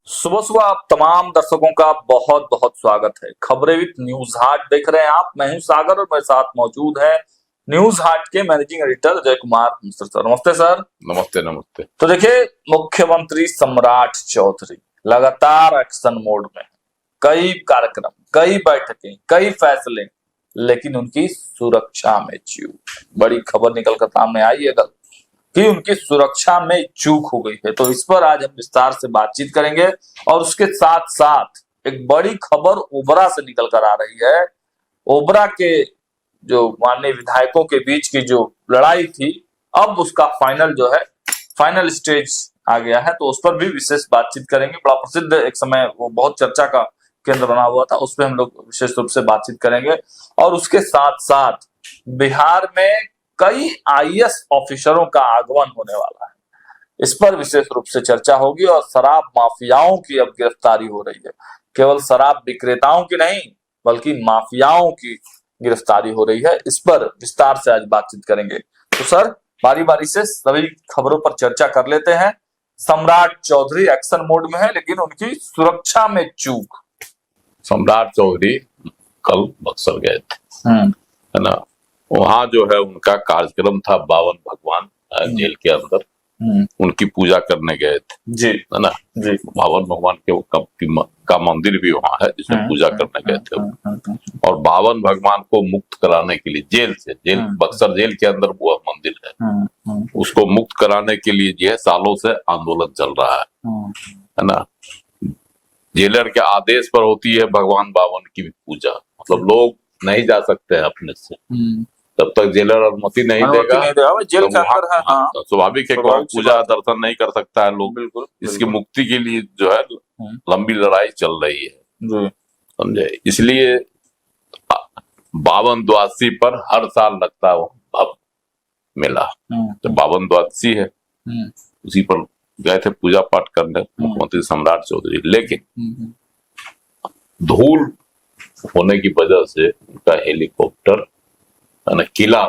सुबह सुबह आप तमाम दर्शकों का बहुत बहुत स्वागत है। खबरें विद न्यूज हाट देख रहे हैं आप। मैं हूं सागर और मेरे साथ मौजूद है न्यूज हाट के managing editor Ajay Kumar Mishra sir. नमस्ते सर। नमस्ते नमस्ते। तो देखिए, मुख्यमंत्री सम्राट चौधरी लगातार एक्शन मोड में है। कई कार्यक्रम, कई बैठकें, कई फैसले, लेकिन उनकी सुरक्षा में चूक। बड़ी खबर निकलकर सामने आई है कल कि उनकी सुरक्षा में चूक हो गई है। तो इस पर आज हम विस्तार से बातचीत करेंगे और उसके साथ साथ एक बड़ी खबर ओबरा से निकल कर आ रही है। ओबरा के जो माननीय विधायकों के बीच की जो लड़ाई थी, अब उसका फाइनल स्टेज आ गया है। तो उस पर भी विशेष बातचीत करेंगे। बड़ा प्रसिद्ध एक समय वो बहुत चर्चा का केंद्र बना हुआ था, उस पर हम लोग विशेष रूप से बातचीत करेंगे। और उसके साथ साथ बिहार में कई आईएएस ऑफिसरों का आगमन होने वाला है, इस पर विशेष रूप से चर्चा होगी। और शराब माफियाओं की अब गिरफ्तारी हो रही है। केवल शराब विक्रेताओं की नहीं, बल्कि माफियाओं की गिरफ्तारी हो रही है। इस पर विस्तार से आज बातचीत करेंगे। तो सर, बारी बारी से सभी खबरों पर चर्चा कर लेते हैं। सम्राट चौधरी एक्शन मोड में है, लेकिन उनकी सुरक्षा में चूक। सम्राट चौधरी कल बक्सर गए थे, है ना। वहाँ जो है उनका कार्यक्रम था, 52 भगवान जेल के अंदर उनकी पूजा करने गए थे जी, है ना जी। 52 भगवान का मंदिर भी वहाँ है जिसमें पूजा करने गए थे। और 52 भगवान को मुक्त कराने के लिए जेल बक्सर जेल के अंदर वो मंदिर है, उसको मुक्त कराने के लिए जो है सालों से आंदोलन चल रहा है ना। जेलर के आदेश पर होती है भगवान 52 की पूजा। मतलब लोग नहीं जा सकते हैं अपने से, तब तक जेलर अनुमति नहीं देगा। जेल के अंदर है, हाँ। तो स्वाभाविक है कि पूजा दर्शन नहीं कर सकता है लोग। बिल्कुल, इसकी मुक्ति के लिए जो है लंबी लड़ाई चल रही है, समझे। इसलिए 52 द्वादशी पर हर साल लगता है वो भव्य मेला। तो 52 द्वादशी है, उसी पर गए थे पूजा पाठ करने मुख्यमंत्री सम्राट चौधरी। लेकिन धूल होने की वजह से उनका हेलीकॉप्टर किला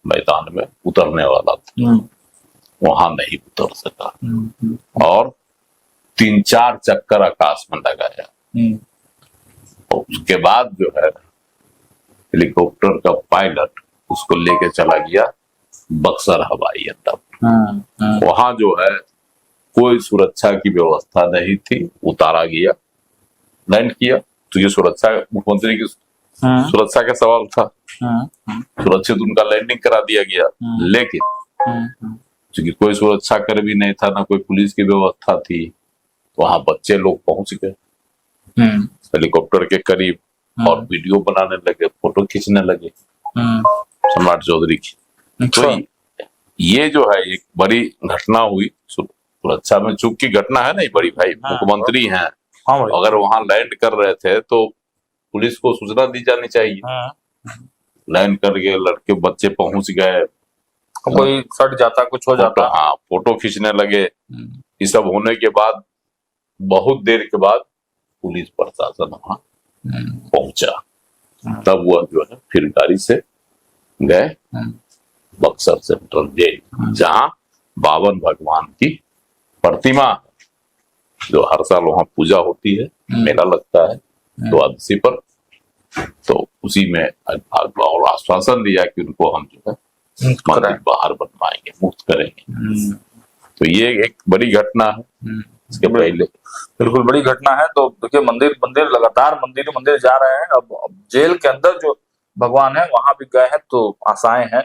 मैदान में उतरने वाला था, वहां नहीं उतर सका और 3-4 चक्कर आकाश में लगाया। और उसके बाद जो है हेलीकॉप्टर का पायलट उसको लेके चला गया बक्सर हवाई अड्डा। वहां जो है कोई सुरक्षा की व्यवस्था नहीं थी, उतारा गया, लैंड किया। तो ये सुरक्षा, मुख्यमंत्री की सुरक्षा का सवाल था, सुरक्षित उनका लैंडिंग करा दिया गया। लेकिन क्योंकि कोई सुरक्षा कर भी नहीं था, ना कोई पुलिस की व्यवस्था थी, तो वहां बच्चे लोग पहुंच गए हेलीकॉप्टर के करीब और वीडियो बनाने लगे, फोटो खींचने लगे सम्राट चौधरी की। तो ये जो है एक बड़ी घटना हुई, सुरक्षा में चूक की घटना है नहीं बड़ी भाई। मुख्यमंत्री हैं, अगर वहां लैंड कर रहे थे तो पुलिस को सूचना दी जानी चाहिए। लैंड करके लड़के बच्चे पहुंच गए, कोई सट जाता, कुछ हो जाता। हाँ, फोटो खींचने लगे। ये सब होने के बाद बहुत देर के बाद पुलिस प्रशासन वहां पहुंचा। तब वह जो है फिर गाड़ी से गए बक्सर सेंट्रल जेल, जहां 52 भगवान की प्रतिमा, जो हर साल वहां पूजा होती है, मेला लगता है द्वादशी पर, तो उसी में और आश्वासन दिया कि उनको हम जो है मंदिर बाहर बनवाएंगे, मुक्त करेंगे। तो ये एक बड़ी घटना है। इसके पहले बिल्कुल बड़ी घटना है। तो देखिए, मंदिर लगातार मंदिर जा रहे हैं। अब जेल के अंदर जो भगवान है वहां भी गए हैं, तो आशाएं हैं,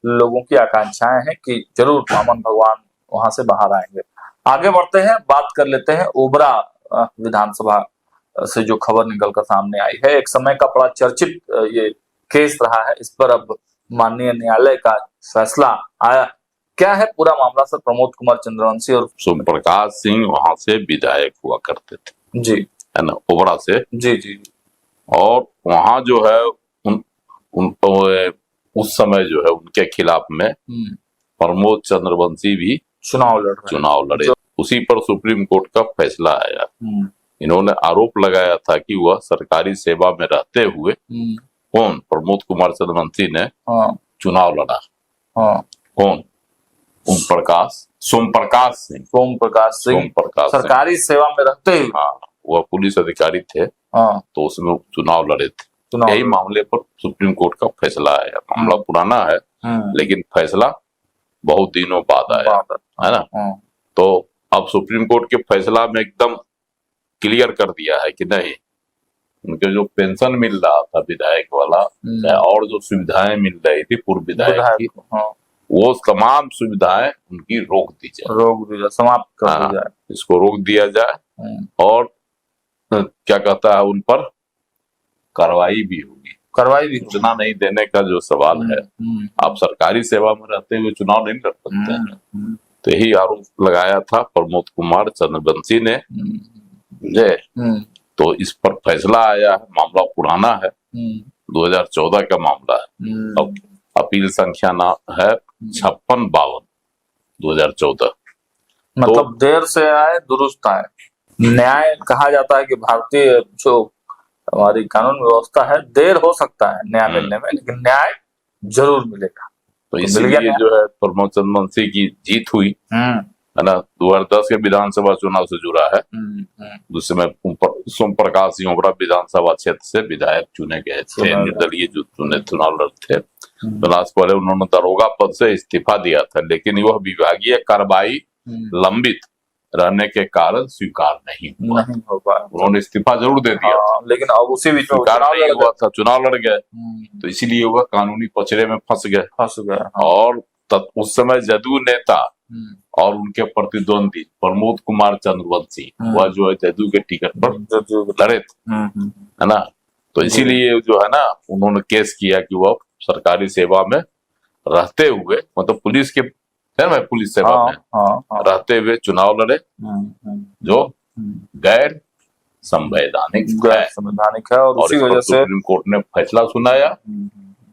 लोगों की आकांक्षाएं हैं कि जरूर 52 भगवान वहां से बाहर आएंगे। आगे बढ़ते हैं, बात कर लेते हैं ओबरा विधानसभा से जो खबर निकलकर सामने आई है। एक समय का बड़ा चर्चित ये केस रहा है। इस पर अब माननीय न्यायालय का फैसला आया। क्या है पूरा मामला सर? प्रमोद कुमार चंद्रवंशी और सोम प्रकाश सिंह वहां से विधायक हुआ करते थे जी, है ना, ओबरा से जी। और वहां जो है उस समय जो है उनके खिलाफ में प्रमोद चंद्रवंशी भी चुनाव लड़े। उसी पर सुप्रीम कोर्ट का फैसला आया। इन्होंने आरोप लगाया था कि वह सरकारी सेवा में रहते हुए प्रमोद कुमार चंद्रवंशी ने चुनाव लड़ा। कौन? सोम प्रकाश सिंह सरकारी सेवा में रहते ही। हाँ, वह पुलिस अधिकारी थे। हाँ, तो उसमें चुनाव लड़े थे। चुनाव यही लड़े। मामले पर सुप्रीम कोर्ट का फैसला आया। मामला पुराना है, लेकिन फैसला बहुत दिनों बाद आया, है ना। तो अब सुप्रीम कोर्ट के फैसला में एकदम क्लियर कर दिया है कि नहीं, उनके जो पेंशन मिल रहा था विधायक वाला, और जो सुविधाएं मिल रही थी पूर्व विधायक की, वो तमाम सुविधाएं उनकी रोक दी जाए, समाप्त कर दी जाए। इसको रोक दिया जाए और क्या कहता है, उन पर कार्रवाई भी होगी। सूचना नहीं देने का जो सवाल है, आप सरकारी सेवा में रहते हुए चुनाव नहीं लड़ सकते हैं। तो यही आरोप लगाया था प्रमोद कुमार चंद्रवंशी ने। तो इस पर फैसला आया है। मामला पुराना है, 2014 का मामला है। अब अपील संख्या है 5652 2014। मतलब देर से आए दुरुस्त आए। न्याय कहा जाता है कि भारतीय जो हमारी कानून व्यवस्था है, देर हो सकता है न्याय मिलने में, लेकिन न्याय जरूर मिलेगा। तो इसलिए जो है प्रमोद चंद्रवंशी की जीत हुई, है ना। 2010 के विधानसभा चुनाव से जुड़ा है। जिसमें सोम प्रकाश सिंह ओबरा विधानसभा क्षेत्र से विधायक चुने गए थे, निर्दलीय जो चुनाव लड़ते थे। चुनाव से पहले उन्होंने दरोगा पद से इस्तीफा दिया था, लेकिन वह विभागीय कार्रवाई लंबित रहने के कारण स्वीकार नहीं हो पाया। उन्होंने इस्तीफा जरूर दे दिया, लेकिन अब उसी बीच में चुनाव लड़ गए। तो इसीलिए वह कानूनी पचड़े में फंस गए। और उस समय जदयू नेता और उनके प्रतिद्वंदी प्रमोद कुमार चंद्रवंशी, वह जो है जदयू के टिकट पर लड़े थे, है ना। तो इसीलिए जो है ना, उन्होंने केस किया कि वह सरकारी सेवा में रहते हुए, मतलब पुलिस सेवा में रहते हुए चुनाव लड़े, जो गैर संवैधानिक है। और उसी वजह से सुप्रीम कोर्ट ने फैसला सुनाया।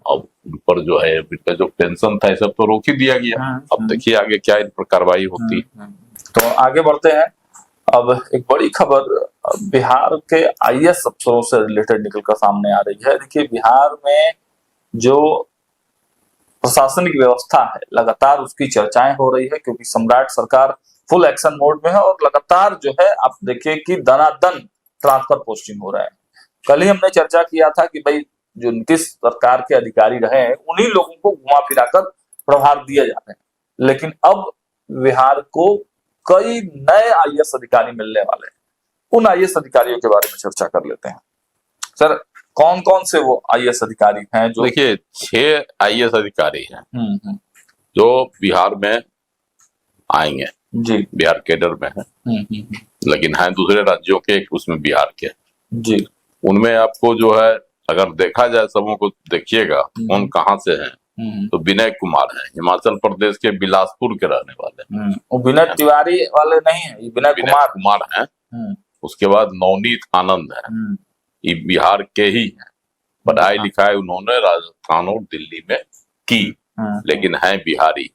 अब उन पर जो है इनका जो पेंशन था, सब तो रोक ही दिया गया। अब देखिए आगे क्या इन पर कार्रवाई होती है। तो आगे बढ़ते हैं। अब एक बड़ी खबर बिहार के आईएएस अफसरों से रिलेटेड निकल कर सामने आ रही है। देखिए, बिहार में जो प्रशासनिक व्यवस्था है, लगातार उसकी चर्चाएं हो रही है, क्योंकि सम्राट सरकार फुल एक्शन मोड में है और लगातार जो है आप देखिए कि दनादन ट्रांसफर पोस्टिंग हो रहे हैं। कल ही हमने चर्चा किया था कि भाई जो नीतीश सरकार के अधिकारी रहे हैं, उन्हीं लोगों को घुमा फिराकर प्रभार दिए जा रहे हैं। लेकिन अब बिहार को कई नए आईएएस अधिकारी मिलने वाले हैं। उन आईएएस अधिकारियों के बारे में चर्चा कर लेते हैं। सर, कौन कौन से वो आईएएस अधिकारी हैं? जो देखिए 6 आईएएस अधिकारी हैं जो बिहार में आएंगे जी, बिहार कैडर में है, लेकिन हैं दूसरे राज्यों के, उसमें बिहार के जी। उनमें आपको जो है, अगर देखा जाए सबों को देखिएगा कौन कहाँ से हैं, तो विनय कुमार है, हिमाचल प्रदेश के बिलासपुर के रहने वाले। वो विनय तिवारी वाले नहीं है, विनय कुमार हैं। उसके बाद नवनीत आनंद है, ये बिहार के ही हैं। पढ़ाई लिखाई उन्होंने राजस्थान और दिल्ली में की, लेकिन हैं बिहारी।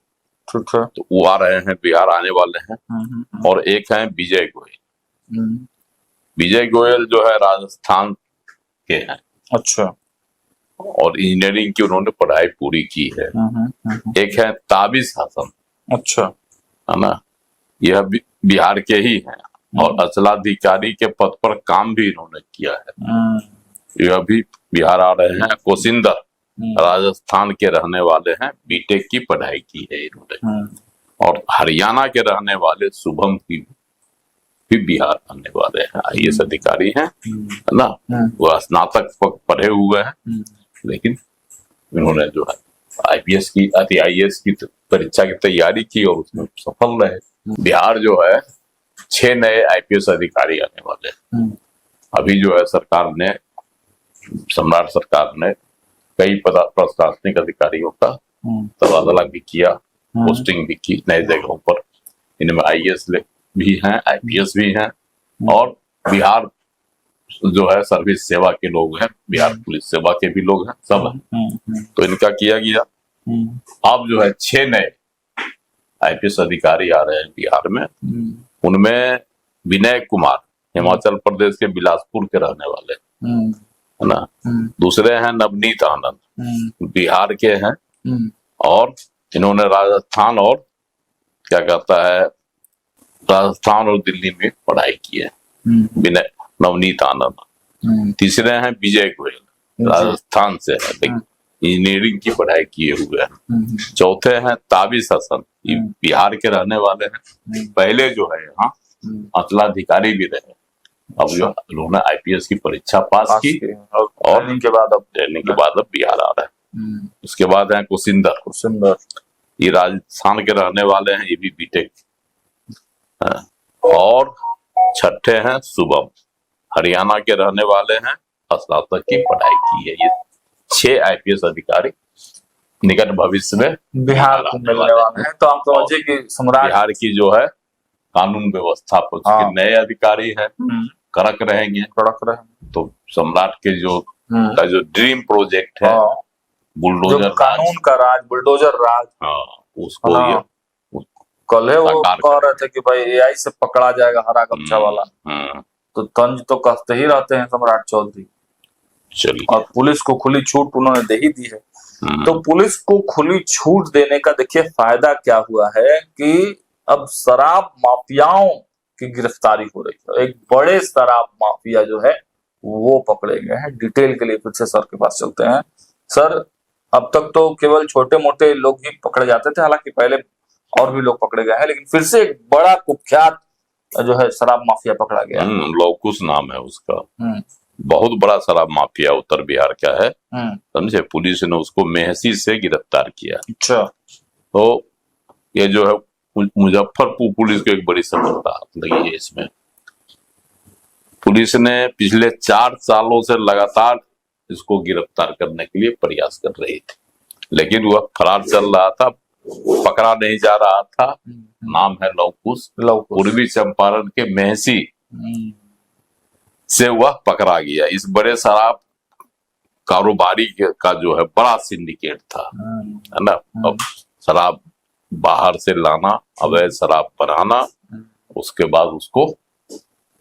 तो वो आ रहे हैं, बिहार आने वाले हैं। और एक है विजय गोयल। विजय गोयल जो है राजस्थान के हैं। अच्छा। और इंजीनियरिंग की उन्होंने पढ़ाई पूरी की है। एक है ताबिश हसन। अच्छा, है ना, यह बिहार के ही हैं और अंचलाधिकारी के पद पर काम भी इन्होंने किया है। यह भी बिहार आ रहे हैं। कोशिंदर राजस्थान के रहने वाले हैं, बीटेक की पढ़ाई की है इन्होंने। और हरियाणा के रहने वाले शुभम की भी बिहार आने वाले हैं, आईएएस अधिकारी हैं, है ना। वह स्नातक पढ़े हुए हैं, लेकिन इन्होंने जो है आईएएस की परीक्षा की तैयारी की और उसमें सफल रहे। बिहार जो है 6 नए आईपीएस अधिकारी आने वाले हैं। अभी जो है सरकार ने, सम्राट सरकार ने कई प्रशासनिक अधिकारियों का तबादला भी किया, पोस्टिंग भी की नए जगहों पर। इनमें आईएएस भी हैं, आईपीएस भी हैं, और बिहार जो है सर्विस सेवा के लोग हैं, बिहार पुलिस सेवा के भी लोग हैं, सब हैं। तो इनका किया गया। अब जो है 6 नए आईपीएस अधिकारी आ रहे हैं बिहार में। उनमें विनय कुमार हिमाचल प्रदेश के बिलासपुर के रहने वाले, है ना। दूसरे हैं नवनीत आनंद, बिहार के हैं, और इन्होंने राजस्थान और क्या कहता है, राजस्थान और दिल्ली में पढ़ाई की है, विनय नवनीत आनंद। तीसरे हैं विजय गोयल, राजस्थान से है, लेकिन इंजीनियरिंग की पढ़ाई किए हुए हैं। चौथे हैं ताबिश हसन, ये बिहार के रहने वाले हैं, पहले जो है यहाँ अंचलाधिकारी भी रहे। अब जो उन्होंने आईपीएस की परीक्षा पास की और ट्रेनिंग के बाद अब बिहार आ रहे हैं। उसके बाद है कुशिंदर, ये राजस्थान के रहने वाले हैं, ये भी बीटेक। और छठे हैं शुभम, हरियाणा के रहने वाले हैं, स्नातक की पढ़ाई की है। ये 6 आईपीएस अधिकारी निकट भविष्य में बिहार को मिलने वाले हैं। तो आप समझिए कि सम्राट बिहार की जो है कानून व्यवस्था पर नए अधिकारी है, कड़क रहेंगे। तो सम्राट के जो ड्रीम प्रोजेक्ट है, बुलडोजर कानून का राज, बुलडोजर राज, उसको ये कल है वो कह रहे थे कि भाई एआई से पकड़ा जाएगा हरा गमछा वाला। तो तंज तो कसते ही रहते हैं सम्राट चौधरी। और पुलिस को खुली छूट उन्होंने दे ही दी है। तो पुलिस को खुली छूट देने का देखिए फायदा क्या हुआ है कि अब शराब माफियाओं की गिरफ्तारी हो रही है। एक बड़े शराब माफिया जो है वो पकड़े गए हैं। डिटेल के लिए फिर से सर के पास चलते हैं। सर, अब तक तो केवल छोटे मोटे लोग ही पकड़े जाते थे, हालांकि पहले और भी लोग पकड़े गए हैं, लेकिन फिर से एक बड़ा कुख्यात जो है शराब माफिया पकड़ा गया। लौकुश नाम है उसका, बहुत बड़ा शराब माफिया उत्तर बिहार का है, समझे। पुलिस ने उसको मेहसी से गिरफ्तार किया। अच्छा। तो ये जो है मुजफ्फरपुर पुलिस को एक बड़ी सफलता लगी है इसमें। पुलिस ने पिछले 4 सालों से लगातार इसको गिरफ्तार करने के लिए प्रयास कर रही थी, लेकिन वह फरार चल रहा था, पकड़ा नहीं जा रहा था। नाम है लौकुश। पूर्वी चंपारण के मेहसी से वह पकड़ा गया। इस बड़े शराब कारोबारी का जो है बड़ा सिंडिकेट था, है ना। अब शराब बाहर से लाना, अवैध शराब बनाना, उसके बाद उसको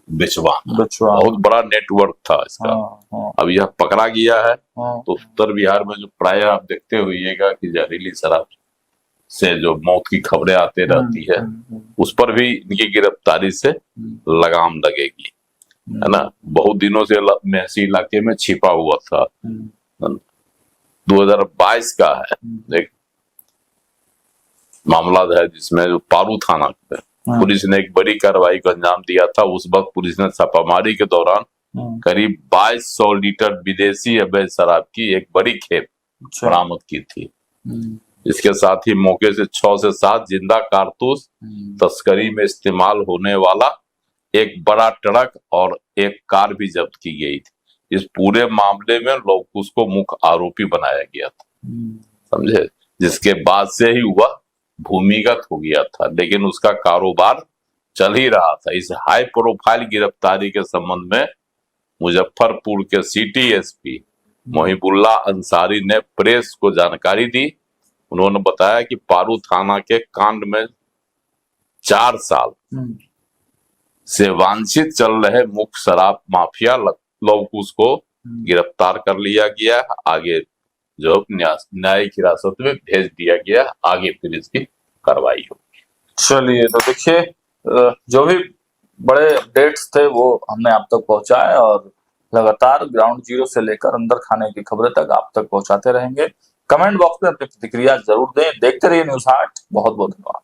बेचवाना, बहुत बड़ा नेटवर्क था इसका। अब यह पकड़ा गया है। तो उत्तर बिहार में जो प्राय आप देखते होइएगा कि जहरीली शराब से जो मौत की खबरें आते रहती है, उस पर भी इनकी गिरफ्तारी से लगाम लगेगी, है ना। बहुत दिनों से मेहसी इलाके में छिपा हुआ था। 2022 का है एक मामला है जिसमें जो पारू थाना पे पुलिस ने एक बड़ी कार्रवाई को अंजाम दिया था। उस वक्त पुलिस ने छापामारी के दौरान करीब 2200 लीटर विदेशी अवैध शराब की एक बड़ी खेप बरामद की थी। इसके साथ ही मौके से 6 से 7 जिंदा कारतूस, तस्करी में इस्तेमाल होने वाला एक बड़ा ट्रक और एक कार भी जब्त की गई थी। इस पूरे मामले में लौकुश को मुख्य आरोपी बनाया गया था, समझे, जिसके बाद से ही वह भूमिगत हो गया था, लेकिन उसका कारोबार चल ही रहा था। इस हाई प्रोफाइल गिरफ्तारी के संबंध में मुजफ्फरपुर के सिटी एसपी मोहिबुल्लाह अंसारी ने प्रेस को जानकारी दी। उन्होंने बताया कि पारू थाना के कांड में 4 साल से वांछित चल रहे मुख्य शराब माफिया लौकुश को गिरफ्तार कर लिया गया। आगे जो न्यायिक हिरासत में भेज दिया गया, आगे फिर इसकी कार्रवाई होगी। चलिए, तो देखिए जो भी बड़े अपडेट्स थे वो हमने आप तक पहुंचाए और लगातार ग्राउंड जीरो से लेकर अंदर खाने की खबरें तक आप तक पहुंचाते रहेंगे। कमेंट बॉक्स में अपनी प्रतिक्रिया जरूर दें। देखते रहिए न्यूज़ 8। बहुत बहुत धन्यवाद।